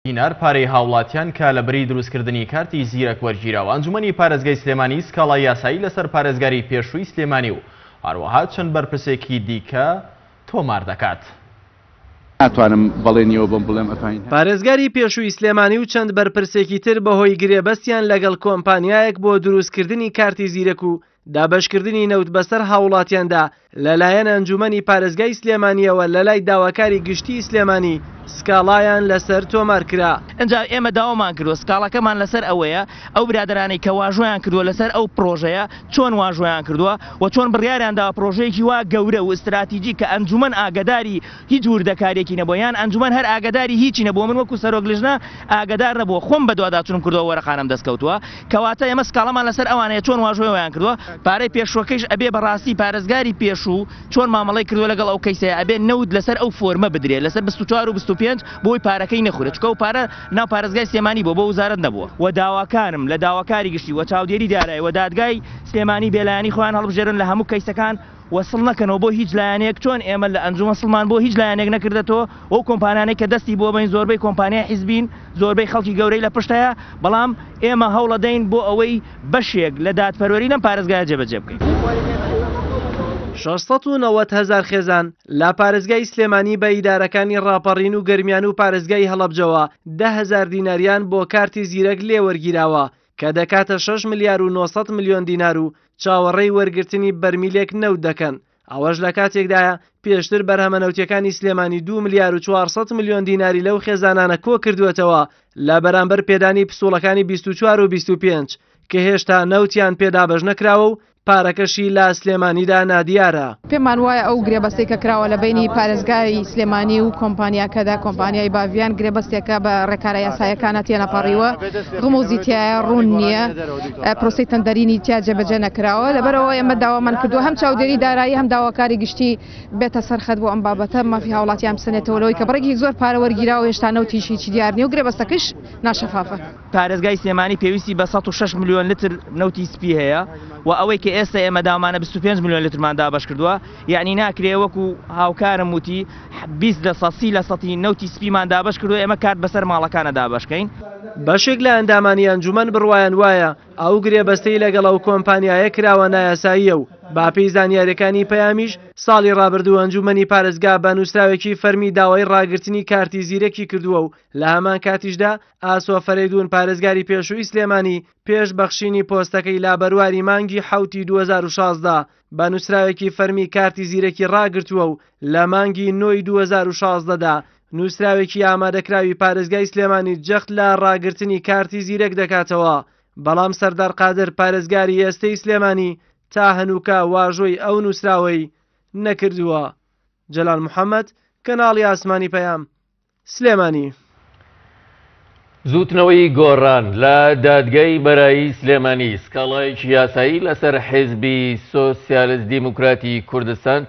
دینار پارەی هاوڵاتیان کە لە بری دروستکردنی کارتی زیرەک وەرگیراوە. ئەنجومەنی پارێزگای سلێمانی سکاڵای یاسایی لەسەر پارێزگاری پێشووی سلێمانی و هەروەها چەند بەرپرسێکی دیکە تۆمار دەکات. پارێزگاری پێشووی سلێمانی و چەند بەرپرسێکی تر بەهۆی گرێبەستیان لەگەڵ کۆمپانیایەک بۆ دروستکردنی کارتی زیرەک و دابەشکردنی نەوت بەسەر هاوڵاتیاندا لەلایەن ئەنجومەنی پارێزگای سلێمانیەوە لەلای داواکاری گشتی سلێمانی سکاڵایان لەسەر تۆمار کرا. ئەنجا ئێمە داوامان کردووە سکاڵەکەمان لەسەر ئەوەیە ئەو برادرانەی کە واژۆیان کردووە لەسەر ئەو پرۆژەیە چۆن واژۆیان کردووە و چۆن بڕیاریاندا پرۆژەیەکی وا گەورە و استراتیجی کە ئەنجومەن ئاگداری هیچ وردەکارێکی نەبووە یان ئەنجومەن هەر ئاگداری هیچی نەبووە. من وەکو سەرۆکلژنە ئاگدار نەبووە، خۆم بە دوواداچوونم کردووە وەرەخانەم دەستکەوتووە کەواتە ئێمە سکاڵەمان لەسەر ئەوانەیە چۆن واژۆیان کردووە. پارەی پێشوەکەیش ئەبێ بەڕاستی پارێزگاری پێشوو چۆن مامەڵەی کردووە لەگەڵ ئەو کەیسەیە ئەبێ نەوت لەسەر ئەو فۆرمە بدرێت لەسەر 24 و 25 بۆی پارەکەی نەخورێت چکە و پارە ناو پارێزگای سلێمانی بۆ وزارەت نەبووە. و داواکارم لە داواکاری گشتی و چاودێری دارایی و دادگای سلێمانی بێلایەنی خۆیان هەڵبژێرن لە هەموو کەیسەکان وەسڵ نەکەنەوە بۆ هیچ لایەنێک چۆن ئێمە لە ئەنجومە سڵمان بۆ هیچ لایەنێک نەکردێتەوە. ئەو کۆمپانیانەی کە دەستی بۆ بین زۆربەی کۆمپانیای حیزبین زۆربەی خەڵکی گەورەی لە پشتەیە، بەڵام ئێمە هەوڵ دەین بۆ ئەوەی بەشێک لە دادپەروەری لەم پارێزگایە جێبەجێ بکەین. 690,000 خێزان لە پارێزگای سلێمانی بە ئیدارەکانی ڕاپەڕین و گەرمیان و پارێزگای هەڵەبجەوە 10,000 دیناریان بۆ کارتی زیرەک لێوەرگیراوە کە دەکاتە 6 ملیار و 900 ملیۆن دینار و چاوەڕێی وەرگرتنی بەرمیلێک نەوت دەکەن. ئەوەش لە کاتێکدایە پێشتر بەرهەمە نەوتیەکانی سلێمانی 2 ملیار و 400 ملیۆن دیناری لەو خێزانانە کۆ کردوێتەوە لە بەرامبەر پێدانی پسوڵەکانی 24 و 25 کە هێشتا نەوتیان پێدابەش نەکراوە و پارەکەشی لە سلێمانیدا نادیارە. پێمان وایە ئەو گرێبەستێک کە کراوە لە بینی پارێزگای سلێمانی و کۆمپانیاکەدا کۆمپانیای باڤیان گرێبەستێکە بە ڕێکارە یاسایەکانە تێنەپەڕیوە غموزی تایە ڕوون نییە پرۆسی تەندەرینی تیا جێبەجێ نەکراوە. لەبەرەوە ئێمە داوامان کردووە هەم چاودێری دارایی هەم داواکاری گشتی بێتە سەرخەت بۆ ئەم بابەتە مافی هاوڵاتیان بسنێتەوەلەوەی کە بڕێکی زۆر پارە وەرگیراوە هێشتا نەوتیشی چی دیار نیە و گرێبەستەکەش ناشەفافە. پارێزگای سلێمانی پێویستی بە 106 ملیۆن لتر نەوتی سپی هەیە و ئەوەی کە ئێستا ئێمە دامانە 25 ملیۆن لترمان دابەش کردووە، یعنی ناکرێ وەکو هاوکارم وتی 20 لە 100 لە 100 نەوتی سپیمان دابەش کردووە ئێمە کات بەسەر ماڵەکانە دابەشکەین. بەشێک لە ئەندامانی ئەنجومەن بڕوایان وایە ئەو گرێبەستەی لەگەڵ ئەو کۆمپانیایە کراوە نایاساییە و باپی زانیاریەکانی پەیامیش ساڵی ڕابردوو ئەنجومەنی پارێزگا بە نووسراوێکی فەرمی داوای ڕاگررتنی کارتی زیرەکی کردووە و لە هەمان کاتیشدا ئاسۆ فەرەیدون پارێزگاری پێشووی سلێمانی پێش بەخشینی پۆستەکەی لابەرواری مانگی حوتی 2016 بە نووسراوێکی فەرمی کارتی زیرەکی ڕاگرتووە و لە مانگی نۆی 2016دا نووسراوێکی ئامادەکراوی پارێزگای سلێمانی جەخت لە ڕاگررتنی کارتی زیرەک دەکاتەوە. بەڵام سەردار قادر پارێزگاری ئێستەی سلێمانی تا هەنووکە واژۆی ئەو نووسراوەی نەکردووە. جەلال محەممەد، کەناڵی ئاسمانی پەیام، سلێمانی. زوتنەوەی گۆڕان لە دادگای بەرایی سلێمانی سکاڵایەکی یاسایی لەسەر حیزبی سۆسیالیست دیموکراتی کوردستان